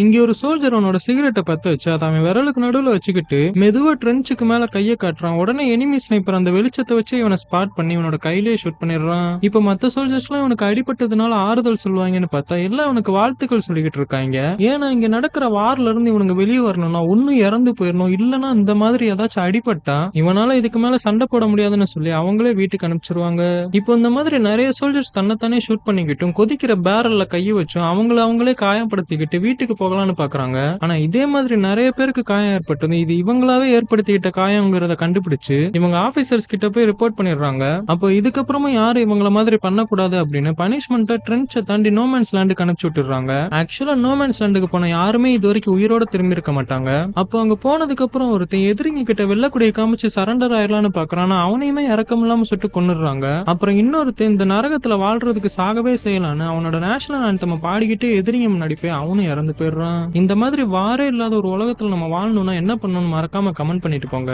இங்க ஒரு சோல்ஜர் அவனோட சிகரெட்ட பத்த வச்சு அத அவன் விரலுக்கு நடுவுல வச்சுக்கிட்டு மெதுவா ட்ரென்ச்சுக்கு மேல கைய காட்டுறான். உடனே எனிமி ஸ்னைப்பர் அந்த வெளிச்சத்தை வச்சு இவனை ஸ்பாட் பண்ணி இவனோட கையிலேயே ஷூட் பண்ணிடுறான். இப்ப மத்த சோல்ஜர்ஸ்லாம் இவனுக்கு அடிபட்டதுனால ஆறுதல் சொல்லுவாங்கன்னு பார்த்தா எல்லாம் இவனுக்கு வாழ்த்துக்கள் சொல்லிக்கிட்டு இருக்காங்க. ஏன்னா இங்க நடக்கிற வார்ல இருந்து இவனுங்க வெளியே வரணும்னா ஒண்ணு இறந்து போயிடணும், இல்லனா இந்த மாதிரி ஏதாச்சும் அடிபட்டா இவனால இதுக்கு மேல சண்டை போட முடியாதுன்னு சொல்லி அவங்களே வீட்டுக்கு அனுப்பிச்சிருவாங்க. இப்போ இந்த மாதிரி நிறைய சோல்ஜர்ஸ் தன்னைத்தானே ஷூட் பண்ணிக்கிட்டும் கொதிக்கிற பேரல்ல கைய வச்சும் அவங்களே காயப்படுத்திக்கிட்டு வீட்டுக்கு போகலான்னு பாக்குறாங்க. ஆனா இதே மாதிரி நிறைய பேருக்கு காயம் ஏற்பட்டது இது இவங்களாவே ஏற்படுத்திக்கிட்ட காயம்ங்கிறத கண்டுபிடிச்சு இவங்க ஆபீசர்ஸ் கிட்ட போய் ரிப்போர்ட் பண்ணிடுறாங்க. அப்போ இதுக்கப்புறமும் யாரும் இவங்கள மாதிரி பண்ணக்கூடாது அப்படின்னு பனிஷ்மெண்ட்டை ட்ரென்ச்சை தாண்டி நோமேன்ஸ் லேண்டுக்கு அனுப்பிச்சு விட்டுறாங்க. ஆக்சுவலா நோமேன்ஸ் லேண்டுக்கு போன யாருமே இது வரைக்கும் உயிரோட திரும்பி இருக்க மாட்டாங்க. அப்போ அங்க போனதுக்கு அப்புறம் ஒருத்தன் எதிரிங்க கிட்ட வெள்ளக்குடியை காமிச்சு சரண்டர் ஆயிடலான்னு பாக்குறான். அவனையுமே இறக்கம் இல்லாம சுட்டு கொன்னுடுறாங்க. அப்புறம் இன்னொருத்தன் இந்த நரகத்துல வாழ்றதுக்கு சாகவே செய்யலான்னு அவனோட நேஷனல் ஆந்தம் பாடிக்கிட்டே எதிரிங்க முன்னாடி போய் அவனும் இறந்து போயிடுறான். இந்த மாதிரி வாரே இல்லாத ஒரு உலகத்துல நம்ம வாழணும்னா என்ன பண்ணணும்னு மறக்காம கமெண்ட் பண்ணிட்டு போங்க.